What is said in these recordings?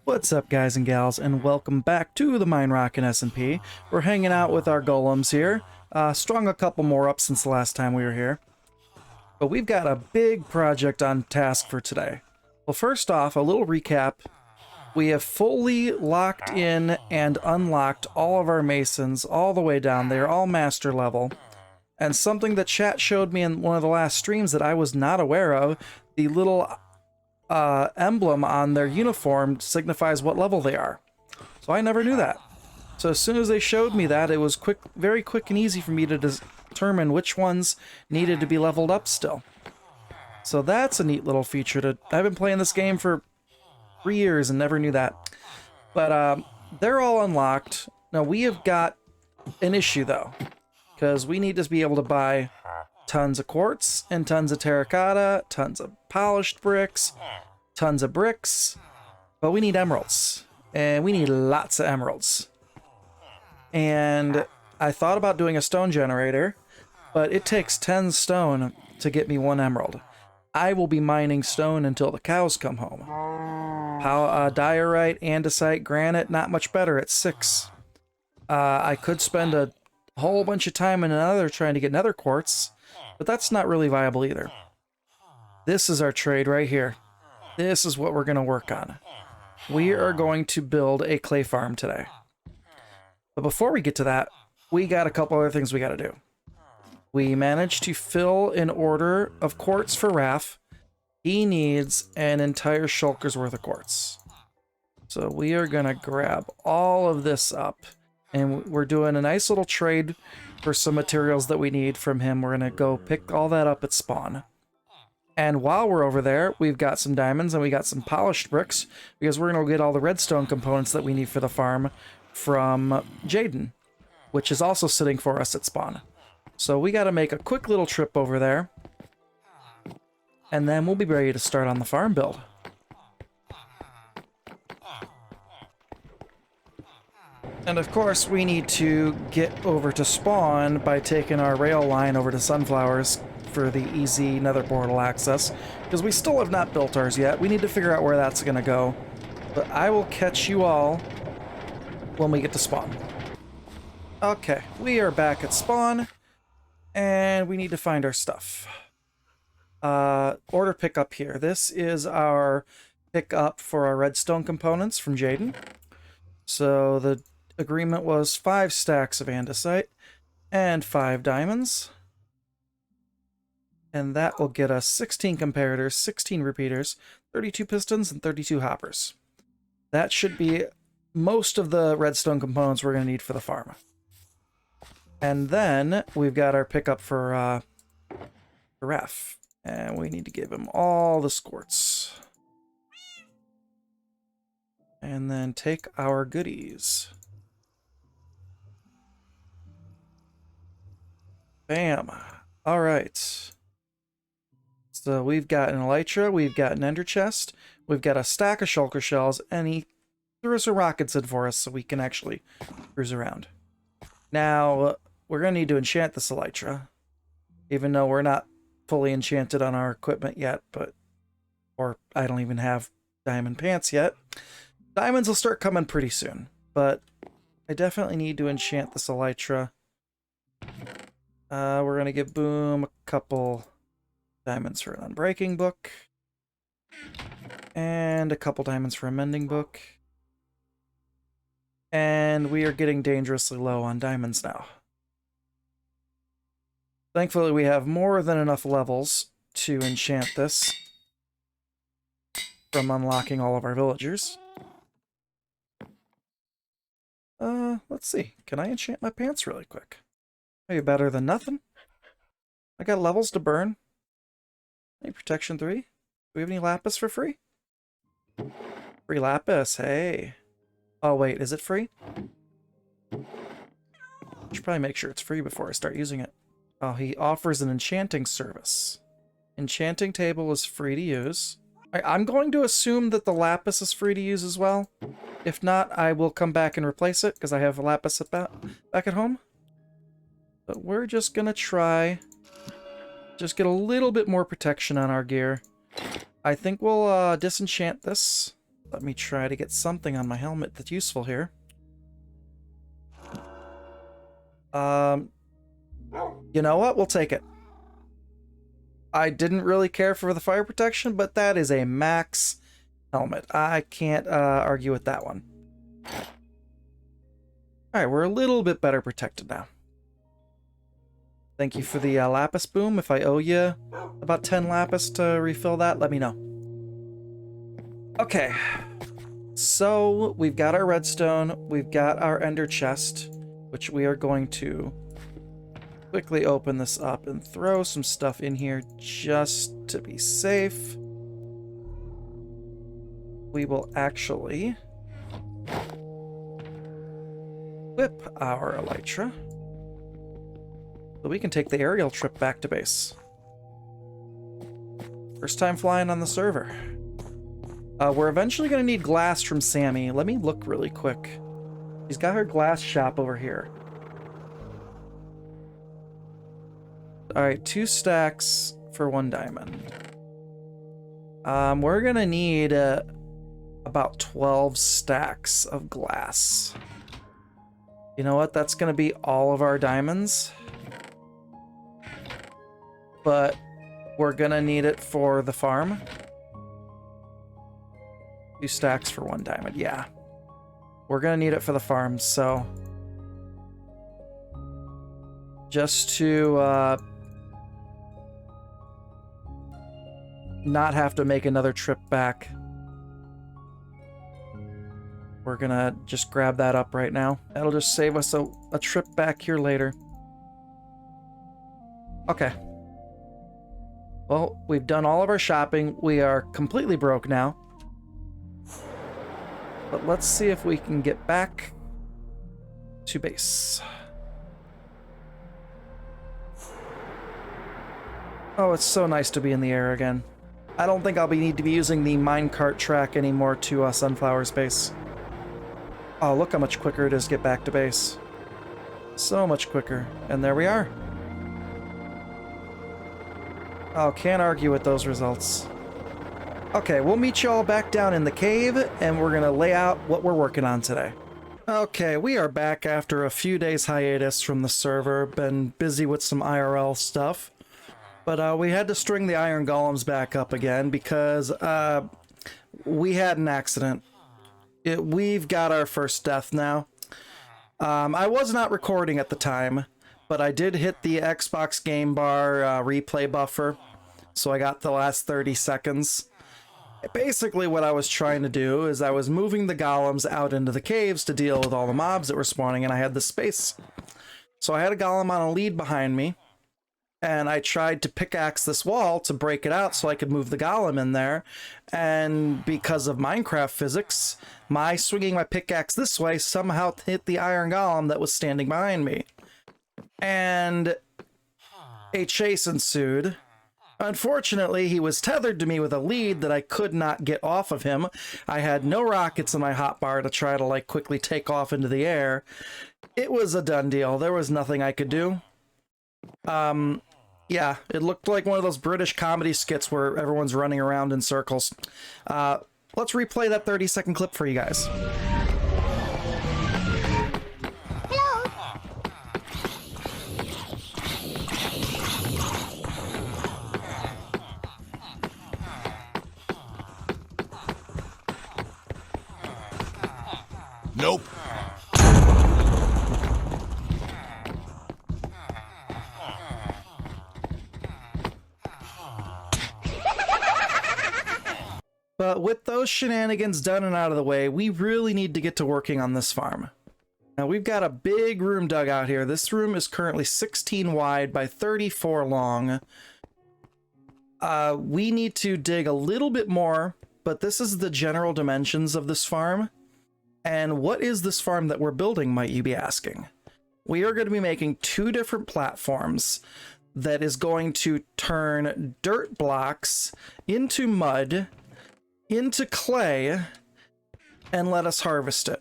What's up, guys and gals, and welcome back to the Minerockin SMP. We're hanging out with our golems here. Strung a couple more up since the last time we were here. But we've got a big project on task for today. Well, first off, a little recap. We have fully locked in and unlocked all of our masons all the way down there, all master level. And something that chat showed me in one of the last streams that I was not aware of, the little emblem on their uniform signifies what level they are. So I never knew that. So as soon as they showed me that, it was very quick and easy for me to determine which ones needed to be leveled up still. So that's a neat little feature. I've been playing this game for 3 years and never knew that. But they're all unlocked. Now we have got an issue though, because we need to be able to buy tons of quartz and tons of terracotta, tons of polished bricks, tons of bricks, but we need emeralds, and we need lots of emeralds. And I thought about doing a stone generator, but it takes 10 stone to get me 1 emerald. I will be mining stone until the cows come home. Diorite, andesite, granite, not much better at 6. I could spend a whole bunch of time in another trying to get nether quartz, but that's not really viable either. This is our trade right here. This is what we're going to work on. We are going to build a clay farm today. But before we get to that, we got a couple other things we got to do. We managed to fill an order of quartz for Raph. He needs an entire shulker's worth of quartz. So we are going to grab all of this up. And we're doing a nice little trade for some materials that we need from him. We're going to go pick all that up at spawn. And while we're over there, we've got some diamonds and we got some polished bricks, because we're going to get all the redstone components that we need for the farm from Jaden, which is also sitting for us at spawn. So we got to make a quick little trip over there, and then we'll be ready to start on the farm build. And of course, we need to get over to spawn by taking our rail line over to Sunflowers for the easy nether portal access, because we still have not built ours yet. We need to figure out where that's going to go. But I will catch you all when we get to spawn. Okay, we are back at spawn, and we need to find our stuff. Order pickup here. This is our pickup for our redstone components from Jaden. So the agreement was 5 stacks of andesite and 5 diamonds. And that will get us 16 comparators, 16 repeaters, 32 pistons, and 32 hoppers. That should be most of the redstone components we're going to need for the farm. And then we've got our pickup for Raph. And we need to give him all the quartz. And then take our goodies. Bam. All right. So we've got an elytra, we've got an ender chest, we've got a stack of shulker shells, and he threw some rockets in for us so we can actually cruise around. Now, we're going to need to enchant this elytra, even though we're not fully enchanted on our equipment yet, or I don't even have diamond pants yet. Diamonds will start coming pretty soon, but I definitely need to enchant this elytra. We're going to give Boom a couple diamonds for an unbreaking book, and a couple diamonds for a mending book. And we are getting dangerously low on diamonds now. Thankfully, we have more than enough levels to enchant this from unlocking all of our villagers. Let's see. Can I enchant my pants really quick? Maybe better than nothing. I got levels to burn. Any protection 3? Do we have any lapis for free? Free lapis, hey. Oh wait, is it free? I should probably make sure it's free before I start using it. Oh, he offers an enchanting service. Enchanting table is free to use. I'm going to assume that the lapis is free to use as well. If not, I will come back and replace it, because I have a lapis back at home. But we're just gonna try just get a little bit more protection on our gear. I think we'll disenchant this Let me try to get something on my helmet that's useful here. You know what? We'll take it. I didn't really care for the fire protection, but that is a max helmet. I can't argue with that one. Alright, we're a little bit better protected now. Thank you for the lapis boom. If I owe you about 10 lapis to refill that, let me know. Okay. So, we've got our redstone, we've got our ender chest, which we are going to quickly open this up and throw some stuff in here just to be safe. We will actually whip our elytra so we can take the aerial trip back to base. First time flying on the server. We're eventually going to need glass from Sammy. Let me look really quick. She's got her glass shop over here. Alright, 2 stacks for 1 diamond. We're going to need about 12 stacks of glass. You know what? That's going to be all of our diamonds. But we're going to need it for the farm. 2 stacks for 1 diamond, yeah. We're gonna need it for the farm, so... just to, not have to make another trip back. We're gonna just grab that up right now. That'll just save us a trip back here later. Okay. Well, we've done all of our shopping. We are completely broke now. But let's see if we can get back to base. Oh, it's so nice to be in the air again. I don't think I'll need to be using the minecart track anymore to Sunflower's base. Oh, look how much quicker it is to get back to base. So much quicker. And there we are. Oh, can't argue with those results. Okay, we'll meet you all back down in the cave, and we're gonna lay out what we're working on today. Okay, we are back after a few days hiatus from the server. Been busy with some IRL stuff. But we had to string the iron golems back up again because we had an accident. We've got our first death now. I was not recording at the time, but I did hit the Xbox Game Bar replay buffer, so I got the last 30 seconds. Basically what I was trying to do is I was moving the golems out into the caves to deal with all the mobs that were spawning, and I had the space. So I had a golem on a lead behind me, and I tried to pickaxe this wall to break it out so I could move the golem in there, and because of Minecraft physics, my swinging my pickaxe this way somehow hit the iron golem that was standing behind me. And a chase ensued. Unfortunately, he was tethered to me with a lead that I could not get off of him. I had no rockets in my hotbar to try to, like, quickly take off into the air. It was a done deal. There was nothing I could do. Yeah, it looked like one of those British comedy skits where everyone's running around in circles. Let's replay that 30-second clip for you guys. Nope. But with those shenanigans done and out of the way, we really need to get to working on this farm. Now we've got a big room dug out here. This room is currently 16 wide by 34 long. We need to dig a little bit more, but this is the general dimensions of this farm. And what is this farm that we're building, might you be asking? We are going to be making 2 different platforms that is going to turn dirt blocks into mud, into clay, and let us harvest it.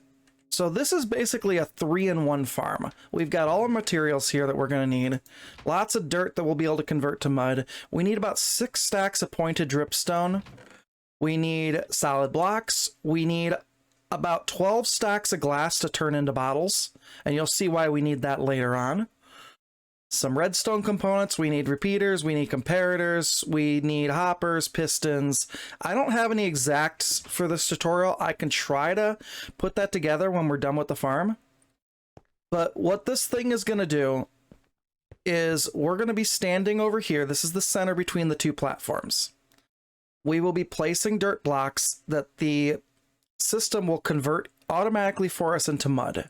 So this is basically a 3-in-1 farm. We've got all the materials here that we're going to need. Lots of dirt that we'll be able to convert to mud. We need about 6 stacks of pointed dripstone. We need solid blocks. We need about 12 stacks of glass to turn into bottles, and you'll see why we need that later on. Some redstone components, we need repeaters, we need comparators, we need hoppers, pistons. I don't have any exacts for this tutorial. I can try to put that together when we're done with the farm. But what this thing is going to do is we're going to be standing over here. This is the center between the two platforms. We will be placing dirt blocks that the system will convert automatically for us into mud.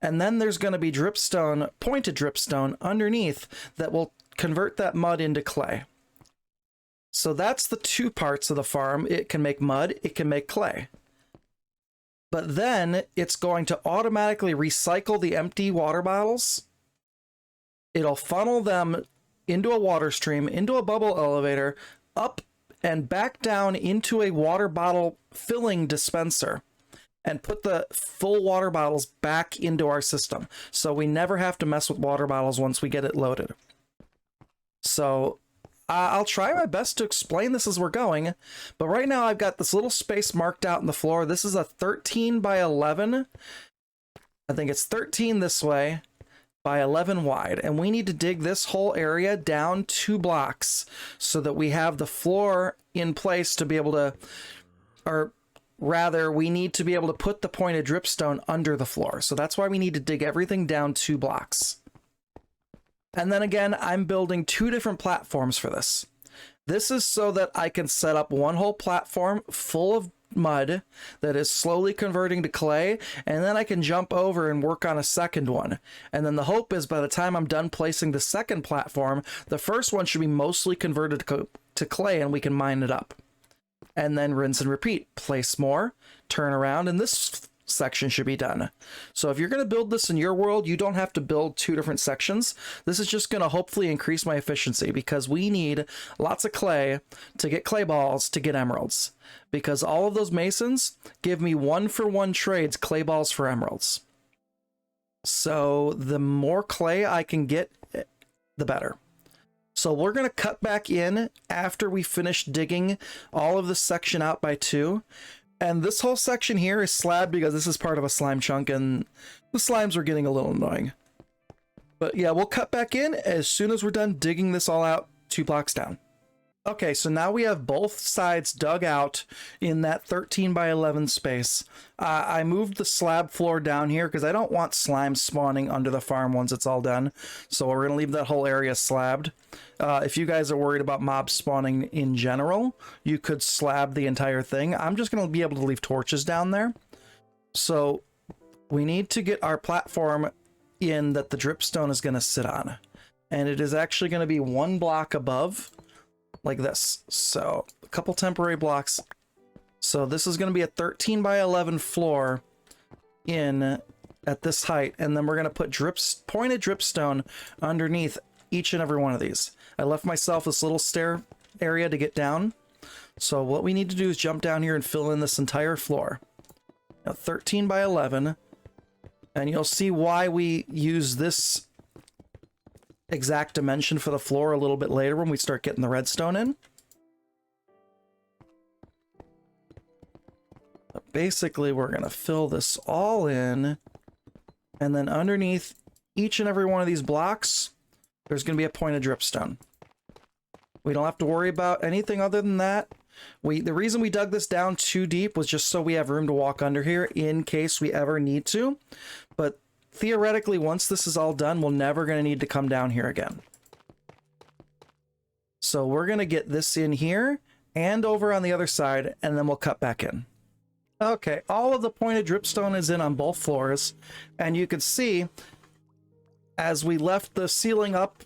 And then there's going to be dripstone, pointed dripstone underneath that will convert that mud into clay. So that's the two parts of the farm. It can make mud, it can make clay. But then it's going to automatically recycle the empty water bottles. It'll funnel them into a water stream, into a bubble elevator, up and back down into a water bottle filling dispenser, and put the full water bottles back into our system. So we never have to mess with water bottles once we get it loaded. So I'll try my best to explain this as we're going, but right now I've got this little space marked out in the floor. This is a 13 by 11. I think it's 13 this way by 11 wide, and we need to dig this whole area down 2 blocks so that we have the floor in place to be able to, or rather, we need to be able to put the pointed dripstone under the floor. So that's why we need to dig everything down 2 blocks. And then again, I'm building 2 different platforms for this. This is so that I can set up one whole platform full of mud that is slowly converting to clay, and then I can jump over and work on a second one. And then the hope is by the time I'm done placing the second platform, the first one should be mostly converted to clay and we can mine it up. And then rinse and repeat. Place more, turn around, and this section should be done. So if you're going to build this in your world, you don't have to build 2 different sections. This is just going to hopefully increase my efficiency, because we need lots of clay to get clay balls to get emeralds. Because all of those masons give me 1-for-1 trades, clay balls for emeralds. So the more clay I can get, the better. So we're going to cut back in after we finish digging all of this section out by 2. And this whole section here is slabbed because this is part of a slime chunk and the slimes are getting a little annoying. But yeah, we'll cut back in as soon as we're done digging this all out 2 blocks down. Okay, so now we have both sides dug out in that 13 by 11 space. I moved the slab floor down here because I don't want slime spawning under the farm once it's all done. So we're going to leave that whole area slabbed. If you guys are worried about mobs spawning in general, you could slab the entire thing. I'm just going to be able to leave torches down there. So we need to get our platform in that the dripstone is going to sit on. And it is actually going to be 1 block above, like this. So a couple temporary blocks. So this is going to be a 13 by 11 floor in at this height, and then we're going to put pointed dripstone underneath each and every one of these. I left myself this little stair area to get down. So what we need to do is jump down here and fill in this entire floor. Now 13 by 11, and you'll see why we use this exact dimension for the floor a little bit later when we start getting the redstone in. But basically, we're going to fill this all in, and then underneath each and every one of these blocks, there's going to be a pointed dripstone. We don't have to worry about anything other than that. The reason we dug this down too deep was just so we have room to walk under here in case we ever need to. But theoretically, once this is all done, we're never going to need to come down here again. So we're going to get this in here and over on the other side, and then we'll cut back in. Okay, all of the pointed dripstone is in on both floors, and you can see as we left the ceiling up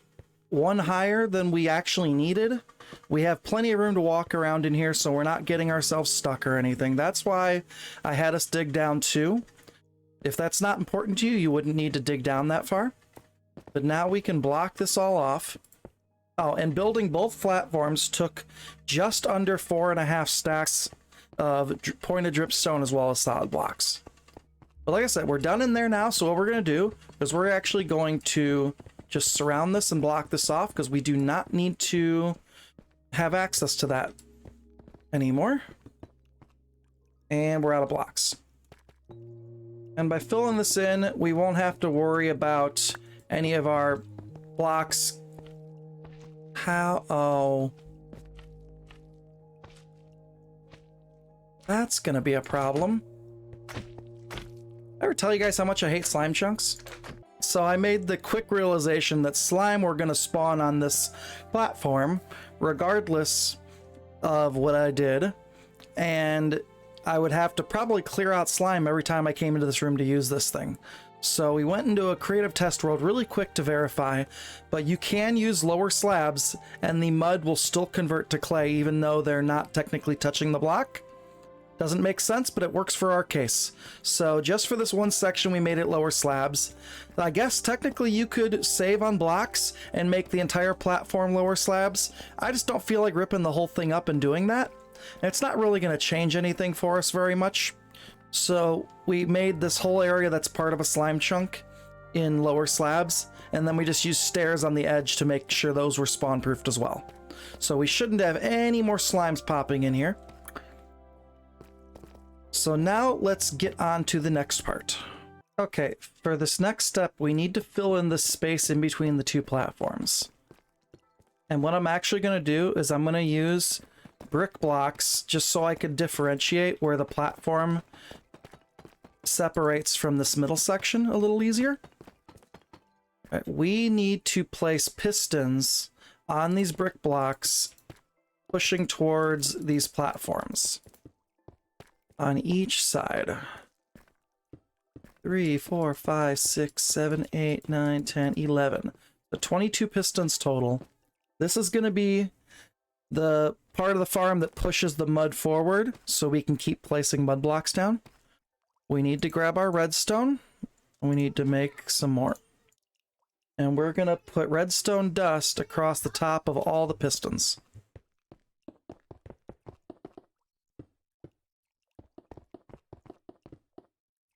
1 higher than we actually needed, we have plenty of room to walk around in here, so we're not getting ourselves stuck or anything. That's why I had us dig down 2. If that's not important to you, you wouldn't need to dig down that far. But now we can block this all off. Oh, and building both platforms took just under 4.5 stacks of pointed dripstone as well as solid blocks. But like I said, we're done in there now, so what we're going to do is we're actually going to just surround this and block this off because we do not need to have access to that anymore. And we're out of blocks. And by filling this in, we won't have to worry about any of our blocks. How? Oh. That's gonna be a problem. Ever tell you guys how much I hate slime chunks? So I made the quick realization that slime were gonna spawn on this platform, regardless of what I did. And I would have to probably clear out slime every time I came into this room to use this thing. So we went into a creative test world really quick to verify, but you can use lower slabs and the mud will still convert to clay even though they're not technically touching the block. Doesn't make sense, but it works for our case. So just for this one section, we made it lower slabs. I guess technically you could save on blocks and make the entire platform lower slabs. I just don't feel like ripping the whole thing up and doing that. It's not really going to change anything for us very much. So we made this whole area that's part of a slime chunk in lower slabs, and then we just used stairs on the edge to make sure those were spawn proofed as well. So we shouldn't have any more slimes popping in here. So now let's get on to the next part. Okay, for this next step, we need to fill in the space in between the two platforms. And what I'm actually going to do is I'm going to use brick blocks just so I could differentiate where the platform separates from this middle section a little easier. All right, we need to place pistons on these brick blocks pushing towards these platforms on each side. 3, 4, 5, 6, 7, 8, 9, 10, 11. So 22 pistons total. This is going to be the part of the farm that pushes the mud forward so we can keep placing mud blocks down. We need to grab our redstone. We need to make some more. And we're going to put redstone dust across the top of all the pistons.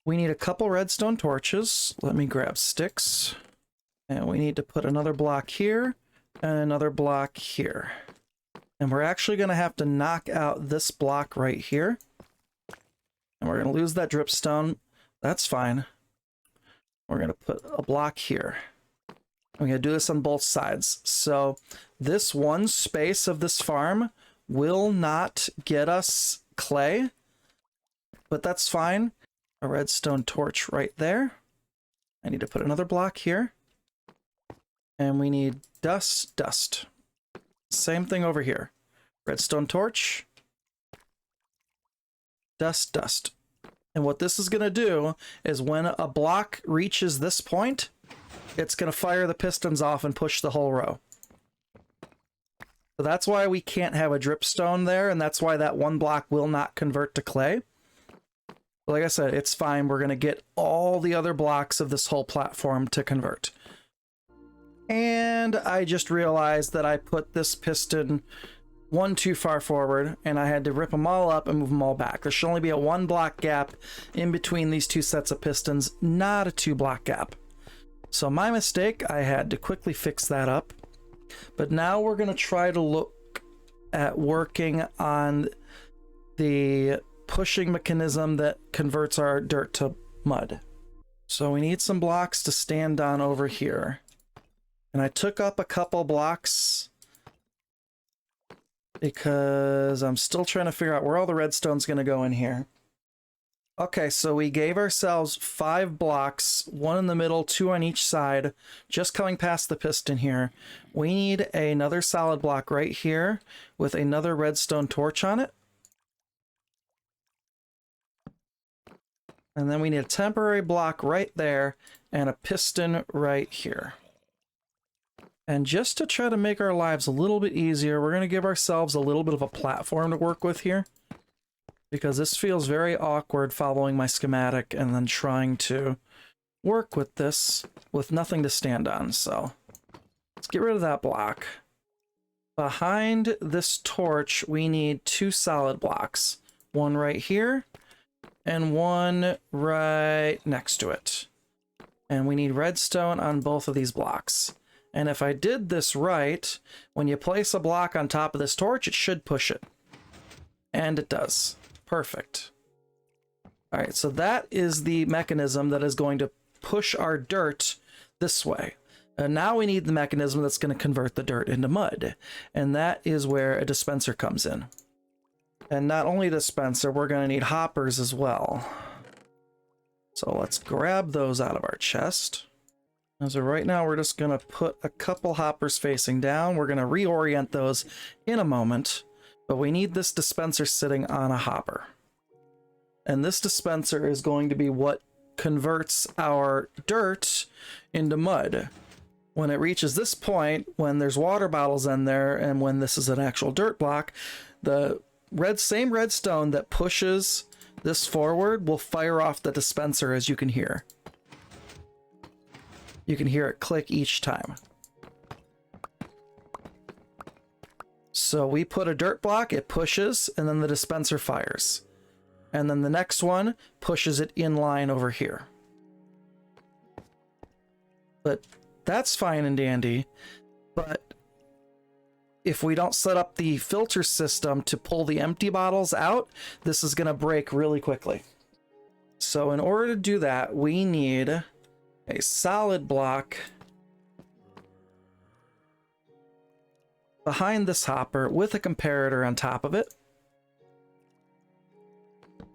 We need a couple redstone torches. Let me grab sticks. And we need to put another block here and another block here. And we're actually going to have to knock out this block right here. And we're going to lose that dripstone. That's fine. We're going to put a block here. I'm going to do this on both sides. So this one space of this farm will not get us clay, but that's fine. A redstone torch right there. I need to put another block here. And we need dust. Same thing over here. Redstone torch. Dust. And what this is going to do is when a block reaches this point, it's going to fire the pistons off and push the whole row. So that's why we can't have a dripstone there, and that's why that one block will not convert to clay. But like I said, it's fine. We're going to get all the other blocks of this whole platform to convert. And I just realized that I put this piston one too far forward, and I had to rip them all up and move them all back. There should only be a 1 block gap in between these two sets of pistons, not a 2 block gap. So my mistake, I had to quickly fix that up. But now we're going to try to look at working on the pushing mechanism that converts our dirt to mud. So we need some blocks to stand on over here. And I took up a couple blocks because I'm still trying to figure out where all the redstone's going to go in here. Okay, so we gave ourselves 5 blocks, 1 in the middle, 2 on each side, just coming past the piston here. We need another solid block right here with another redstone torch on it. And then we need a temporary block right there and a piston right here. And just to try to make our lives a little bit easier, we're going to give ourselves a little bit of a platform to work with here, because this feels very awkward following my schematic and then trying to work with this with nothing to stand on. So let's get rid of that block. Behind this torch, we need 2 solid blocks. 1 right here and 1 right next to it. And we need redstone on both of these blocks. And if I did this right, when you place a block on top of this torch, it should push it. And it does. Perfect. All right, so that is the mechanism that is going to push our dirt this way. And now we need the mechanism that's going to convert the dirt into mud. And that is where a dispenser comes in. And not only a dispenser, we're going to need hoppers as well. So let's grab those out of our chest. And so right now we're just going to put a couple hoppers facing down. We're going to reorient those in a moment. But we need this dispenser sitting on a hopper. And this dispenser is going to be what converts our dirt into mud. When it reaches this point, when there's water bottles in there, and when this is an actual dirt block, the same redstone that pushes this forward will fire off the dispenser, as you can hear. You can hear it click each time. So we put a dirt block, it pushes, and then the dispenser fires. And then the next one pushes it in line over here. But that's fine and dandy. But if we don't set up the filter system to pull the empty bottles out, this is going to break really quickly. So in order to do that, we need a solid block behind this hopper with a comparator on top of it.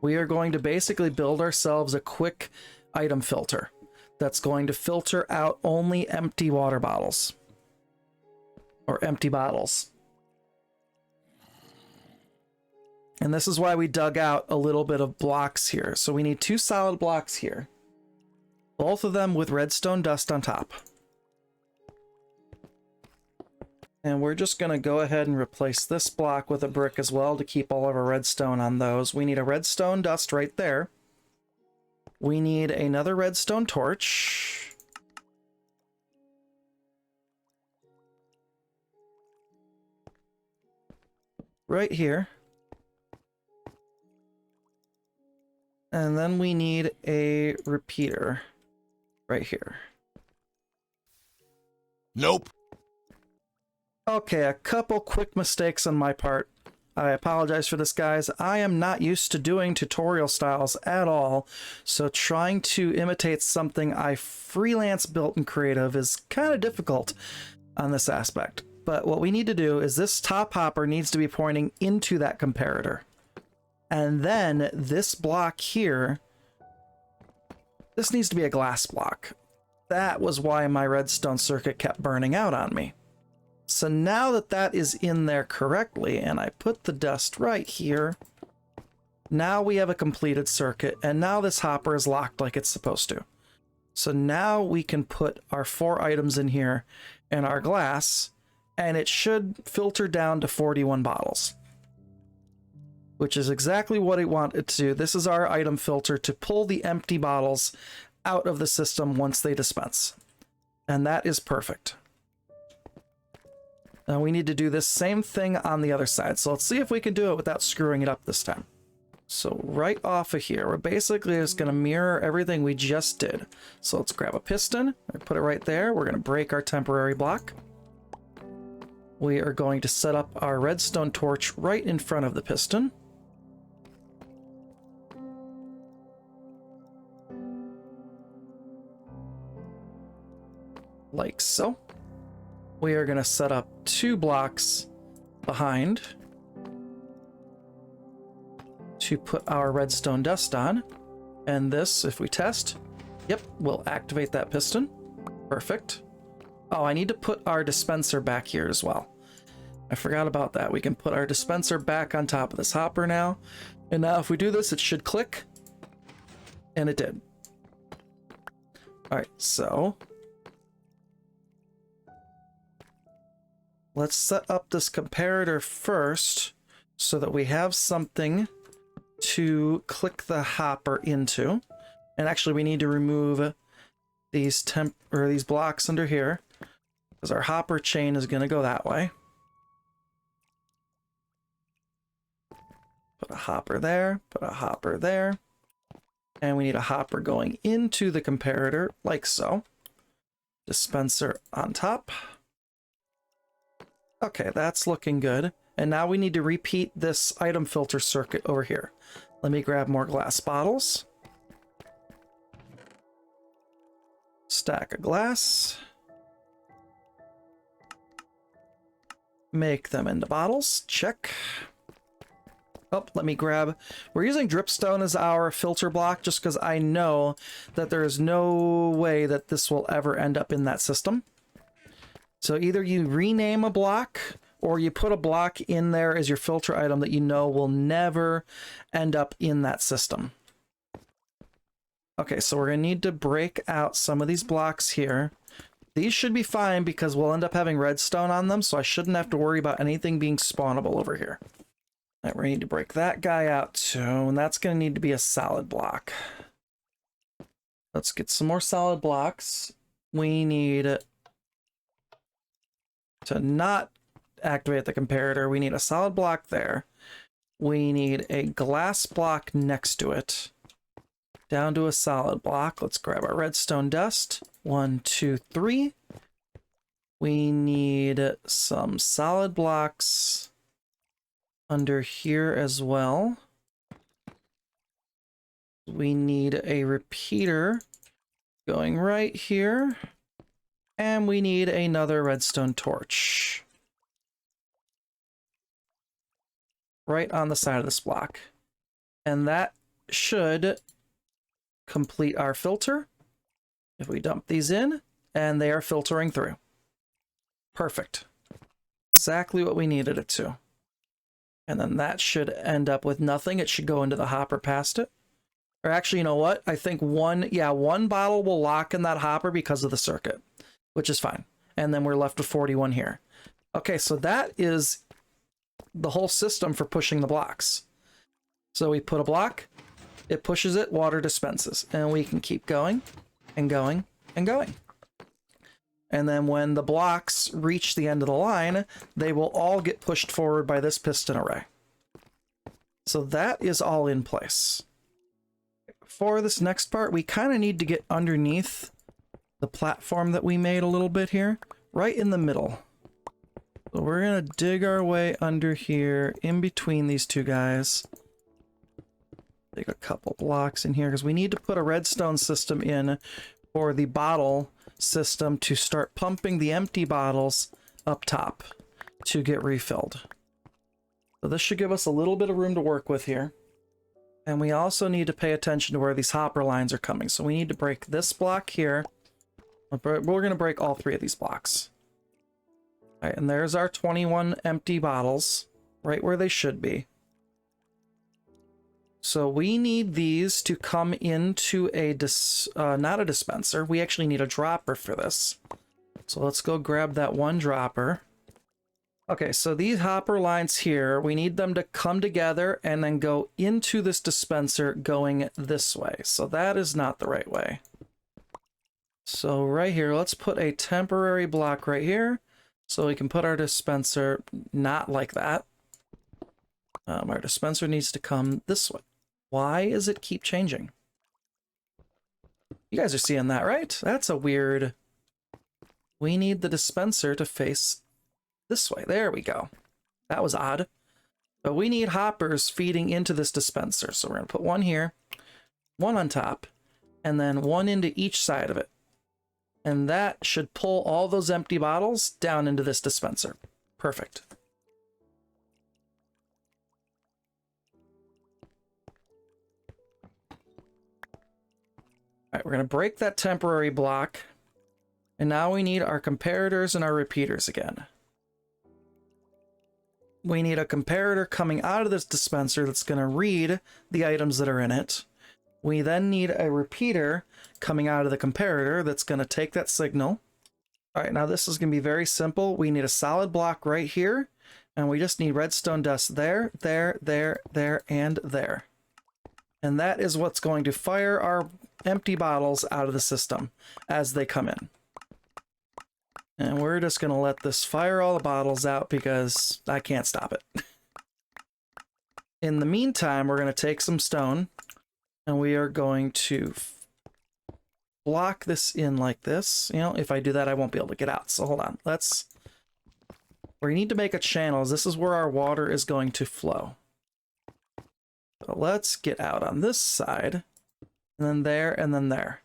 We are going to basically build ourselves a quick item filter that's going to filter out only empty water bottles or empty bottles. And this is why we dug out a little bit of blocks here. So we need 2 solid blocks here, both of them with redstone dust on top. And we're just going to go ahead and replace this block with a brick as well to keep all of our redstone on those. We need a redstone dust right there. We need another redstone torch. Right here. And then we need a repeater right here. Nope. Okay, a couple quick mistakes on my part. I apologize for this, guys. I am not used to doing tutorial styles at all, so trying to imitate something I freelance built in Creative is kind of difficult on this aspect. But what we need to do is this top hopper needs to be pointing into that comparator. And then this block here, this needs to be a glass block. That was why my redstone circuit kept burning out on me. So now that that is in there correctly, and I put the dust right here, now we have a completed circuit, and now this hopper is locked like it's supposed to. So now we can put our 4 items in here and our glass, and it should filter down to 41 bottles, which is exactly what I want it to do. This is our item filter to pull the empty bottles out of the system once they dispense. And that is perfect. Now we need to do this same thing on the other side. So let's see if we can do it without screwing it up this time. So right off of here, we're basically just going to mirror everything we just did. So let's grab a piston and put it right there. We're going to break our temporary block. We are going to set up our redstone torch right in front of the piston. Like so. We are going to set up 2 blocks behind to put our redstone dust on. And this, if we test, yep, we'll activate that piston. Perfect. Oh, I need to put our dispenser back here as well. I forgot about that. We can put our dispenser back on top of this hopper now. And now if we do this, it should click. And it did. All right, so let's set up this comparator first so that we have something to click the hopper into. And actually we need to remove these these blocks under here because our hopper chain is going to go that way. Put a hopper there, put a hopper there. And we need a hopper going into the comparator like so. Dispenser on top. Okay, that's looking good. And now we need to repeat this item filter circuit over here. Let me grab more glass bottles. Stack of glass. Make them into bottles. Check. Oh, let me grab... We're using dripstone as our filter block just because I know that there is no way that this will ever end up in that system. So either you rename a block or you put a block in there as your filter item that you know will never end up in that system. Okay, so we're going to need to break out some of these blocks here. These should be fine because we'll end up having redstone on them, so I shouldn't have to worry about anything being spawnable over here. All right, we need to break that guy out too, and that's going to need to be a solid block. Let's get some more solid blocks. We need to not activate the comparator. We need a solid block there. We need a glass block next to it. Down to a solid block. Let's grab our redstone dust. 1, 2, 3. We need some solid blocks under here as well. We need a repeater going right here. And we need another redstone torch. Right on the side of this block. And that should complete our filter. If we dump these in, and they are filtering through. Perfect. Exactly what we needed it to. And then that should end up with nothing. It should go into the hopper past it. Or actually, you know what? I think one bottle will lock in that hopper because of the circuit, which is fine. And then we're left with 41 here. Okay, so that is the whole system for pushing the blocks. So we put a block, it pushes it, water dispenses, and we can keep going and going and going. And then when the blocks reach the end of the line, they will all get pushed forward by this piston array. So that is all in place. For this next part, we kind of need to get underneath the platform that we made a little bit here, right in the middle. So we're going to dig our way under here, in between these two guys. Take a couple blocks in here, because we need to put a redstone system in for the bottle system to start pumping the empty bottles up top to get refilled. So this should give us a little bit of room to work with here. And we also need to pay attention to where these hopper lines are coming. So we need to break this block here. We're going to break all 3 of these blocks. All right, and there's our 21 empty bottles, right where they should be. So we need these to come into a, not a dispenser. We actually need a dropper for this. So let's go grab that one dropper. Okay, so these hopper lines here, we need them to come together and then go into this dispenser going this way. So that is not the right way. So right here, let's put a temporary block right here so we can put our dispenser not like that. Our dispenser needs to come this way. Why does it keep changing? You guys are seeing that, right? That's a weird... We need the dispenser to face this way. There we go. That was odd. But we need hoppers feeding into this dispenser. So we're going to put one here, one on top, and then one into each side of it. And that should pull all those empty bottles down into this dispenser. Perfect. All right, we're going to break that temporary block. And now we need our comparators and our repeaters again. We need a comparator coming out of this dispenser that's going to read the items that are in it. We then need a repeater coming out of the comparator that's going to take that signal. All right, now this is going to be very simple. We need a solid block right here, and we just need redstone dust there, there, there, there, and there. And that is what's going to fire our empty bottles out of the system as they come in. And we're just going to let this fire all the bottles out because I can't stop it. In the meantime, we're going to take some stone and we are going to block this in like this. You know, if I do that, I won't be able to get out. So hold on. We need to make a channel. This is where our water is going to flow. So let's get out on this side, and then there, and then there.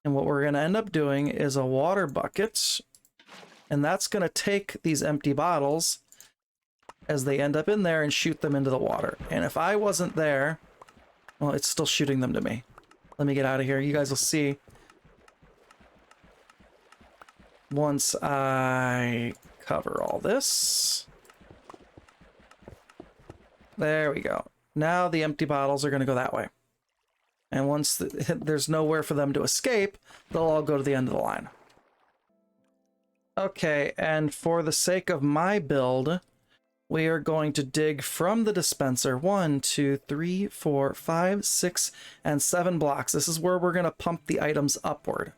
And what we're going to end up doing is a water bucket, and that's going to take these empty bottles as they end up in there and shoot them into the water. And if I wasn't there, well, it's still shooting them to me. Let me get out of here. You guys will see once I cover all this. There we go. Now the empty bottles are going to go that way. And once there's nowhere for them to escape, they'll all go to the end of the line. Okay, and for the sake of my build, we are going to dig from the dispenser 1, 2, 3, 4, 5, 6, and 7 blocks. This is where we're going to pump the items upward.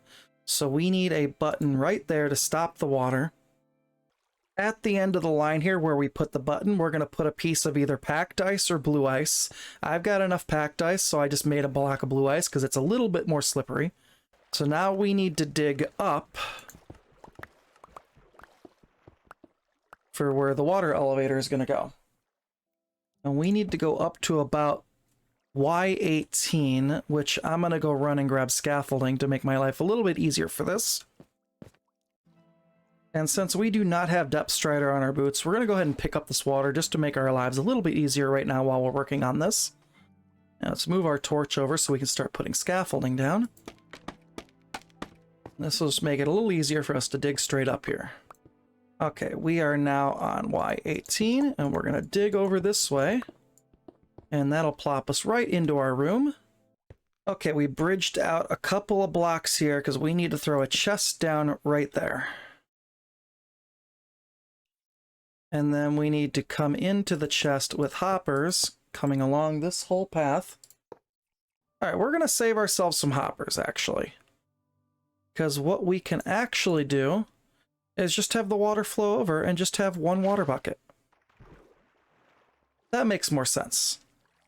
So we need a button right there to stop the water. At the end of the line here where we put the button, we're going to put a piece of either packed ice or blue ice. I've got enough packed ice, so I just made a block of blue ice because it's a little bit more slippery. So now we need to dig up for where the water elevator is going to go. And we need to go up to about Y18, which I'm going to go run and grab scaffolding to make my life a little bit easier for this. And since we do not have depth strider on our boots, we're going to go ahead and pick up this water just to make our lives a little bit easier right now while we're working on this. Now let's move our torch over so we can start putting scaffolding down. This will just make it a little easier for us to dig straight up here. Okay, we are now on Y18, and we're going to dig over this way. And that'll plop us right into our room. Okay, we bridged out a couple of blocks here because we need to throw a chest down right there. And then we need to come into the chest with hoppers coming along this whole path. All right, we're going to save ourselves some hoppers, actually. Because what we can actually do is just have the water flow over and just have one water bucket. That makes more sense.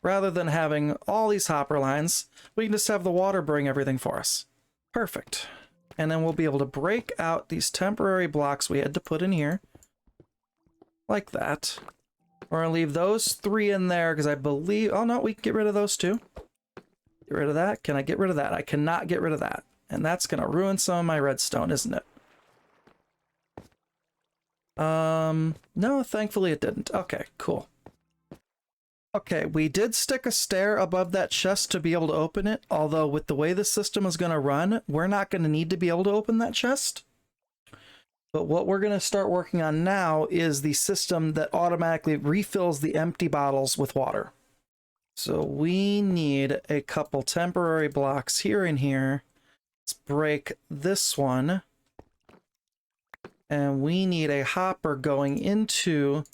Rather than having all these hopper lines, we can just have the water bring everything for us. Perfect. And then we'll be able to break out these temporary blocks we had to put in here. Like that. We're going to leave those 3 in there because I believe... Oh, no, we can get rid of those too. Get rid of that. Can I get rid of that? I cannot get rid of that. And that's going to ruin some of my redstone, isn't it? No, thankfully it didn't. Okay, cool. Okay, we did stick a stair above that chest to be able to open it, although with the way the system is going to run, we're not going to need to be able to open that chest. But what we're going to start working on now is the system that automatically refills the empty bottles with water. So we need a couple temporary blocks here and here. Let's break this one. And we need a hopper going into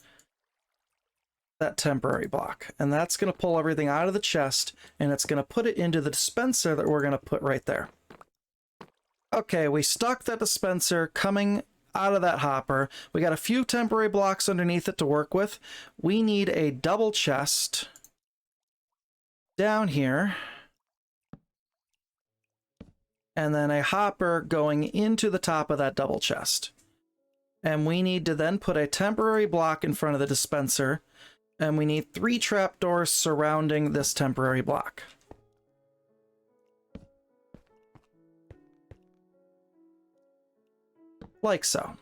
that temporary block. And that's going to pull everything out of the chest, and it's going to put it into the dispenser that we're going to put right there. Okay, we stuck that dispenser coming out of that hopper. We got a few temporary blocks underneath it to work with. We need a double chest down here. And then a hopper going into the top of that double chest. And we need to then put a temporary block in front of the dispenser. And we need 3 trapdoors surrounding this temporary block. Like so.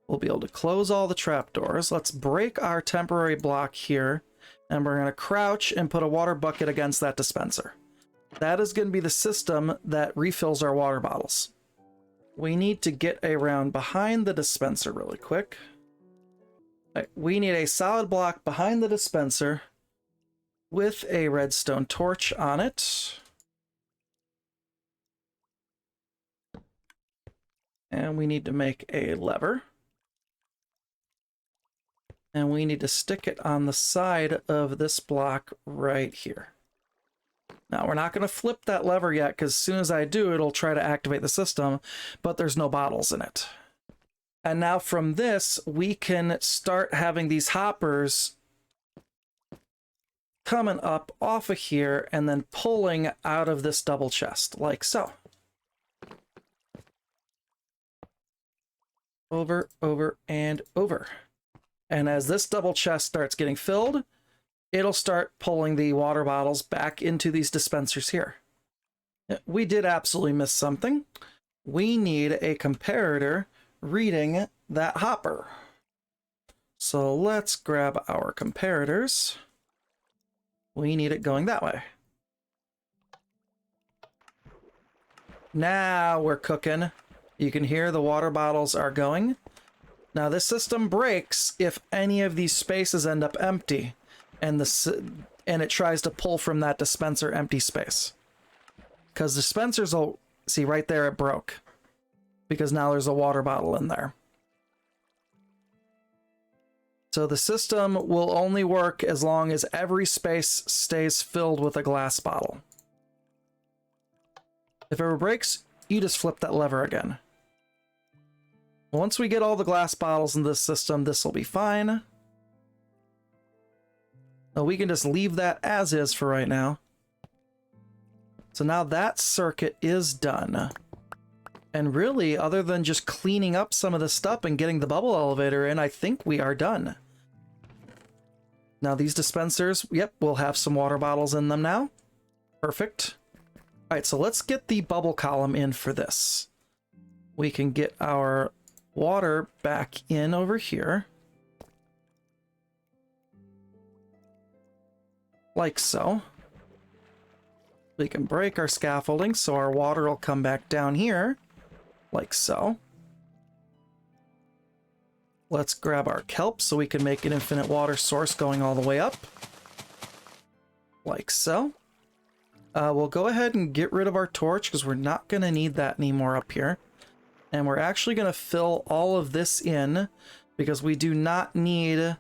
We'll be able to close all the trapdoors. Let's break our temporary block here. And we're going to crouch and put a water bucket against that dispenser. That is going to be the system that refills our water bottles. We need to get around behind the dispenser really quick. We need a solid block behind the dispenser with a redstone torch on it. And we need to make a lever. And we need to stick it on the side of this block right here. Now, we're not going to flip that lever yet, because as soon as I do, it'll try to activate the system, but there's no bottles in it. And now from this, we can start having these hoppers coming up off of here and then pulling out of this double chest, like so. Over, over, and over. And as this double chest starts getting filled, it'll start pulling the water bottles back into these dispensers here. We did absolutely miss something. We need a comparator reading that hopper. So let's grab our comparators. We need it going that way. Now we're cooking. You can hear the water bottles are going. Now this system breaks if any of these spaces end up empty, and it tries to pull from that dispenser empty space. Because dispensers will see right there it broke, because now there's a water bottle in there. So the system will only work as long as every space stays filled with a glass bottle. If it ever breaks, you just flip that lever again. Once we get all the glass bottles in this system, this will be fine. Now we can just leave that as is for right now. So now that circuit is done. And really, other than just cleaning up some of the stuff and getting the bubble elevator in, I think we are done. Now these dispensers, yep, we'll have some water bottles in them now. Perfect. All right, so let's get the bubble column in for this. We can get our water back in over here. Like so. We can break our scaffolding so our water will come back down here. Like so. Let's grab our kelp so we can make an infinite water source going all the way up. Like so. We'll go ahead and get rid of our torch because we're not going to need that anymore up here. And we're actually going to fill all of this in because we do not need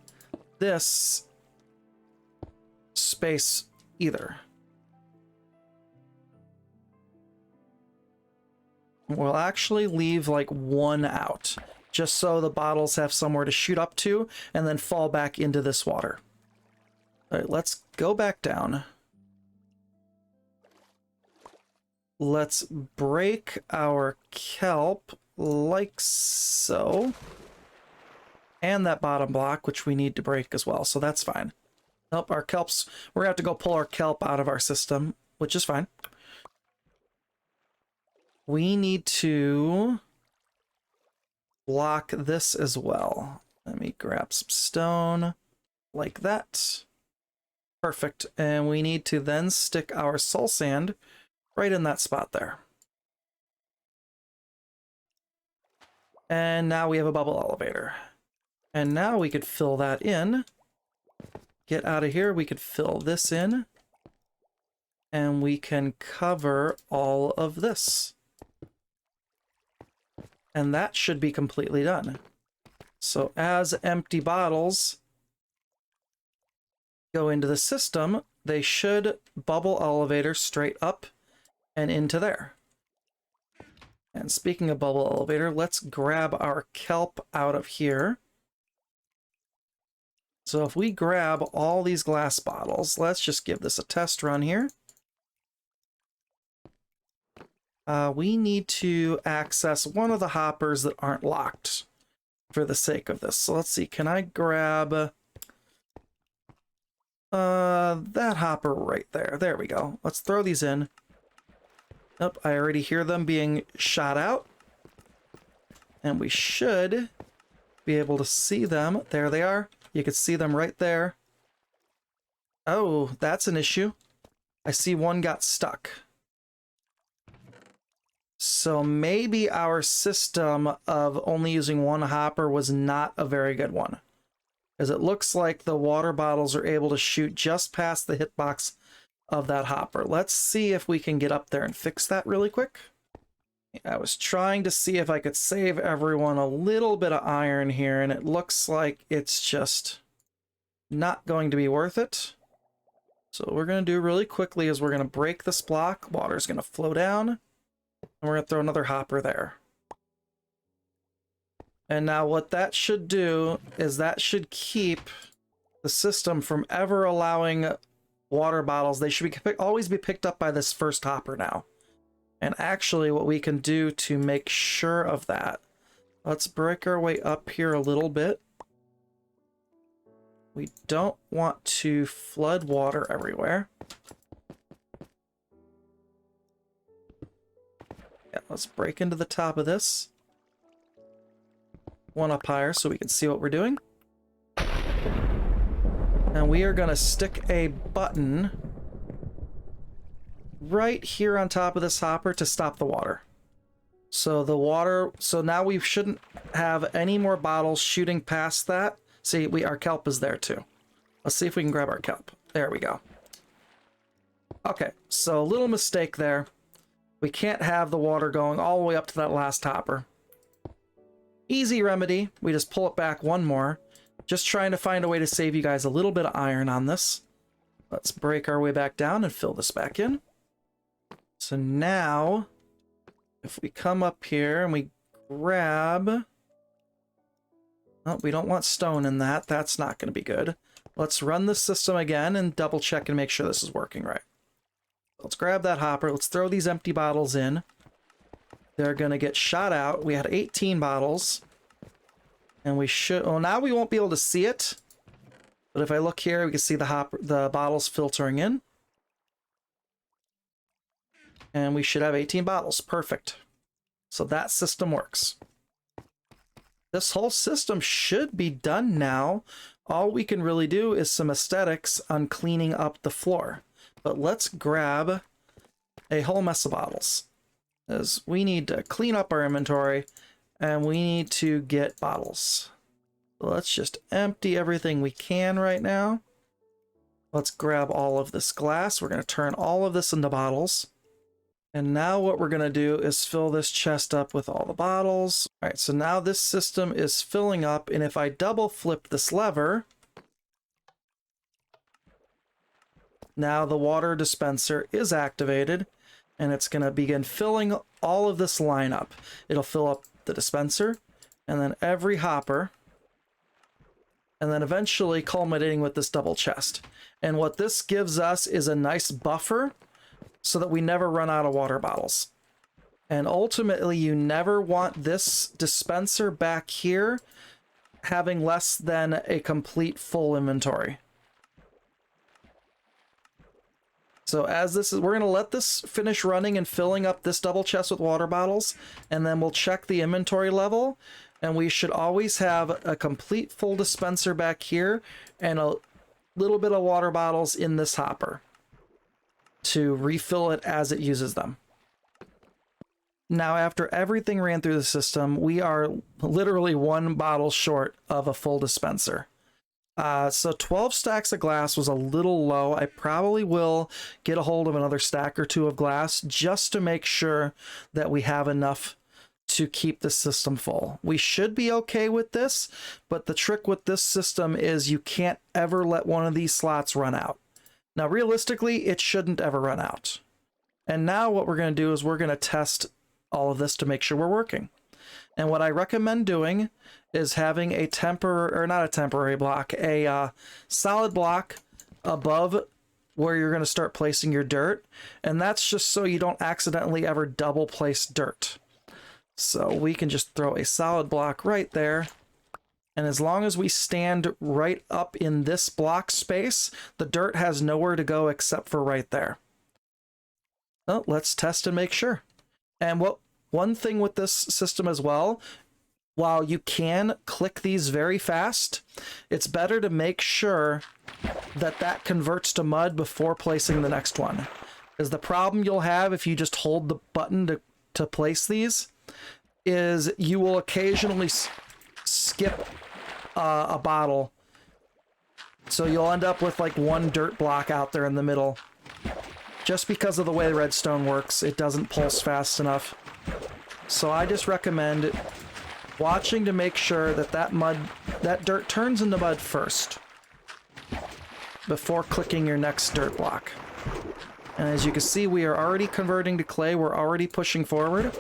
this space either. We'll actually leave like one out, just so the bottles have somewhere to shoot up to and then fall back into this water. All right, let's go back down. Let's break our kelp like so. And that bottom block, which we need to break as well, so that's fine. Nope, our kelps, we're gonna have to go pull our kelp out of our system, which is fine. We need to block this as well. Let me grab some stone like that. Perfect. And we need to then stick our soul sand right in that spot there. And now we have a bubble elevator. And now we could fill that in. Get out of here. We could fill this in. And we can cover all of this. And that should be completely done. So as empty bottles go into the system, they should bubble elevator straight up and into there. And speaking of bubble elevator, let's grab our kelp out of here. So if we grab all these glass bottles, let's just give this a test run here. We need to access one of the hoppers that aren't locked for the sake of this. So let's see, can I grab that hopper right there? There we go. Let's throw these in. Oh, I already hear them being shot out. And we should be able to see them. There they are. You can see them right there. Oh, that's an issue. I see one got stuck. So maybe our system of only using one hopper was not a very good one. As it looks like the water bottles are able to shoot just past the hitbox of that hopper. Let's see if we can get up there and fix that really quick. I was trying to see if I could save everyone a little bit of iron here, and it looks like it's just not going to be worth it. So what we're going to do really quickly is we're going to break this block. Water's going to flow down. And we're going to throw another hopper there. And now what that should do is that should keep the system from ever allowing water bottles. They should be always be picked up by this first hopper now. And actually what we can do to make sure of that, let's break our way up here a little bit. We don't want to flood water everywhere. Yeah, let's break into the top of this. One up higher so we can see what we're doing. And we are going to stick a button right here on top of this hopper to stop the water. So the water, so now we shouldn't have any more bottles shooting past that. See, our kelp is there too. Let's see if we can grab our kelp. There we go. Okay, so a little mistake there. We can't have the water going all the way up to that last hopper. Easy remedy. We just pull it back one more. Just trying to find a way to save you guys a little bit of iron on this. Let's break our way back down and fill this back in. So now, if we come up here and we grab... Oh, we don't want stone in that. That's not going to be good. Let's run this system again and double check and make sure this is working right. Let's grab that hopper. Let's throw these empty bottles in. They're going to get shot out. We had 18 bottles. And we should... Well, now we won't be able to see it. But if I look here, we can see the bottles filtering in. And we should have 18 bottles. Perfect. So that system works. This whole system should be done now. All we can really do is some aesthetics on cleaning up the floor. But let's grab a whole mess of bottles, as we need to clean up our inventory and we need to get bottles. So let's just empty everything we can right now. Let's grab all of this glass. We're going to turn all of this into bottles. And now what we're going to do is fill this chest up with all the bottles. All right, so now this system is filling up, and if I double flip this lever, now the water dispenser is activated, and it's going to begin filling all of this line up. It'll fill up the dispenser, and then every hopper, and then eventually culminating with this double chest. And what this gives us is a nice buffer so that we never run out of water bottles. And ultimately, you never want this dispenser back here having less than a complete full inventory. So as this is, we're going to let this finish running and filling up this double chest with water bottles, and then we'll check the inventory level, and we should always have a complete full dispenser back here and a little bit of water bottles in this hopper to refill it as it uses them. Now, after everything ran through the system, we are literally one bottle short of a full dispenser. So 12 stacks of glass was a little low. I probably will get a hold of another stack or two of glass just to make sure that we have enough to keep the system full. We should be okay with this, but the trick with this system is you can't ever let one of these slots run out. Now, realistically, it shouldn't ever run out. And now what we're going to do is we're going to test all of this to make sure we're working. And what I recommend doing is having a not a temporary block, a solid block above where you're going to start placing your dirt. And that's just so you don't accidentally ever double place dirt. So we can just throw a solid block right there. And as long as we stand right up in this block space, the dirt has nowhere to go except for right there. Well, let's test and make sure. And one thing with this system as well, while you can click these very fast, it's better to make sure that that converts to mud before placing the next one. Because the problem you'll have if you just hold the button to place these is you will occasionally skip a bottle. So you'll end up with like one dirt block out there in the middle. Just because of the way the redstone works, it doesn't pulse fast enough. So I just recommend watching to make sure that that dirt turns into mud first before clicking your next dirt block. And as you can see, we are already converting to clay. We're already pushing forward.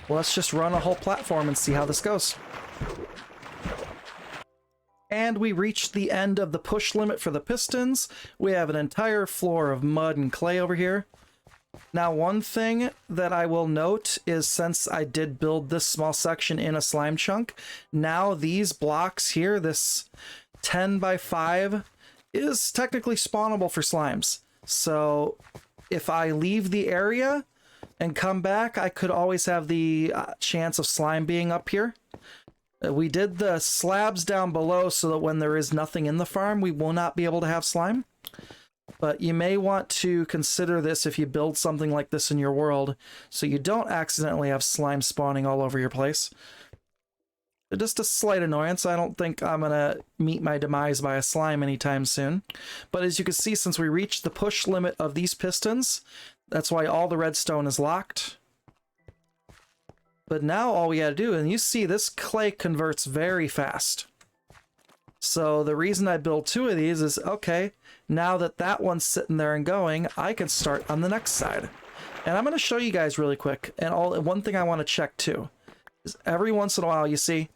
Well, let's just run a whole platform and see how this goes. And we reached the end of the push limit for the pistons. We have an entire floor of mud and clay over here. Now, one thing that I will note is since I did build this small section in a slime chunk, now these blocks here, this 10 by 5, is technically spawnable for slimes. So if I leave the area and come back, I could always have the chance of slime being up here. We did the slabs down below so that when there is nothing in the farm, we will not be able to have slime. But you may want to consider this if you build something like this in your world, so you don't accidentally have slime spawning all over your place. Just a slight annoyance. I don't think I'm going to meet my demise by a slime anytime soon. But as you can see, since we reached the push limit of these pistons, that's why all the redstone is locked. But now all we got to do, and you see this clay converts very fast. So the reason I built 2 of these is, okay, now that that one's sitting there and going, I can start on the next side. And I'm going to show you guys really quick. And one thing I want to check too is every once in a while, you see,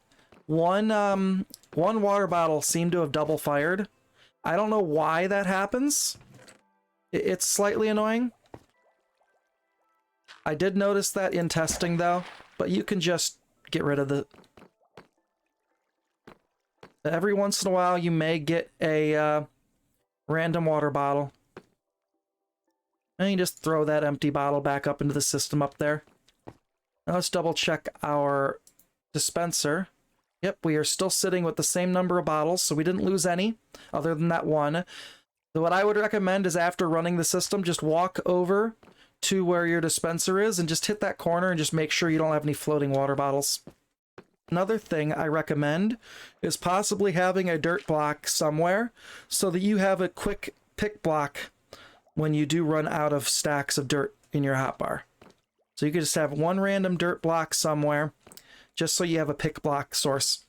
one water bottle seemed to have double fired. I don't know why that happens. It's slightly annoying. I did notice that in testing though, but you can just get rid of the... Every once in a while, you may get a random water bottle. And you just throw that empty bottle back up into the system up there. Now let's double check our dispenser. Yep, we are still sitting with the same number of bottles, so we didn't lose any, other than that one. So what I would recommend is after running the system, just walk over to where your dispenser is and just hit that corner and just make sure you don't have any floating water bottles. Another thing I recommend is possibly having a dirt block somewhere so that you have a quick pick block when you do run out of stacks of dirt in your hotbar. So you could just have one random dirt block somewhere just so you have a pick block source.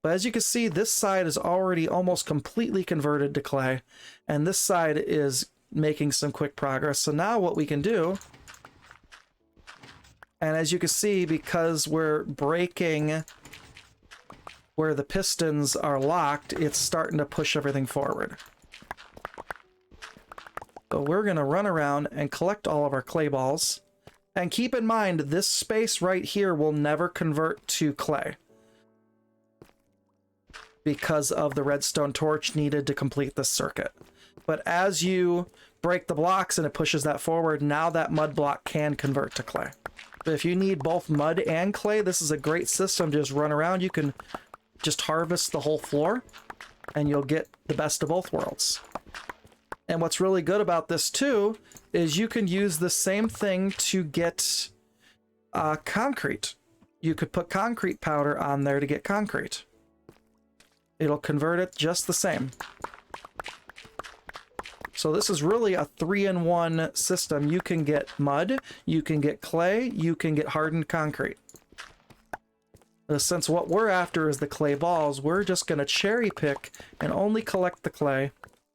But as you can see, this side is already almost completely converted to clay, and this side is making some quick progress. So now what we can do, and as you can see, because we're breaking where the pistons are locked, it's starting to push everything forward. So we're going to run around and collect all of our clay balls. And keep in mind, this space right here will never convert to clay because of the redstone torch needed to complete this circuit. But as you break the blocks and it pushes that forward, now that mud block can convert to clay. But if you need both mud and clay, this is a great system to just run around. You can just harvest the whole floor and you'll get the best of both worlds. And what's really good about this too is you can use the same thing to get concrete. You could put concrete powder on there to get concrete. It'll convert it just the same. So this is really a 3-in-1 system. You can get mud, you can get clay, you can get hardened concrete. Since what we're after is the clay balls, we're just going to cherry pick and only collect the clay.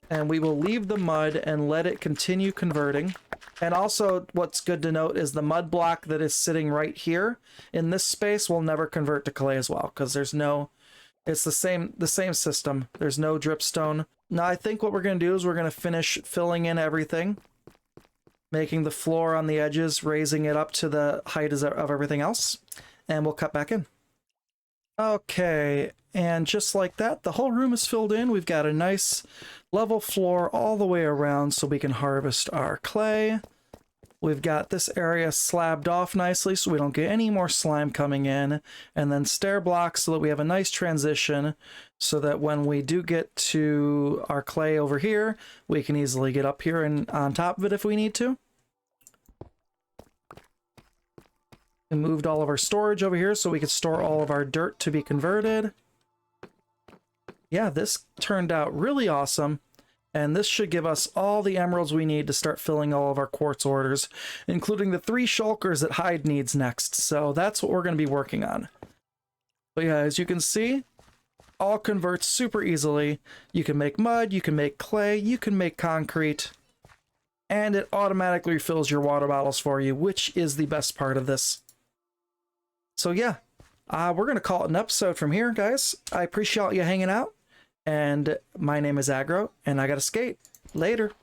And we will leave the mud and let it continue converting. And also what's good to note is the mud block that is sitting right here in this space will never convert to clay as well, because there's no... It's the same system. There's no dripstone. Now I think what we're going to do is we're going to finish filling in everything, making the floor on the edges, raising it up to the height of everything else, and we'll cut back in. Okay, and just like that, the whole room is filled in. We've got a nice level floor all the way around so we can harvest our clay. We've got this area slabbed off nicely so we don't get any more slime coming in, and then stair blocks so that we have a nice transition so that when we do get to our clay over here, we can easily get up here and on top of it if we need to. We moved all of our storage over here so we could store all of our dirt to be converted. Yeah, this turned out really awesome. And this should give us all the emeralds we need to start filling all of our quartz orders, including the 3 shulkers that Hyde needs next. So that's what we're going to be working on. But yeah, as you can see, all converts super easily. You can make mud, you can make clay, you can make concrete, and it automatically refills your water bottles for you, which is the best part of this. So yeah, we're going to call it an episode from here, guys. I appreciate you hanging out. And my name is Agro, and I gotta skate. Later.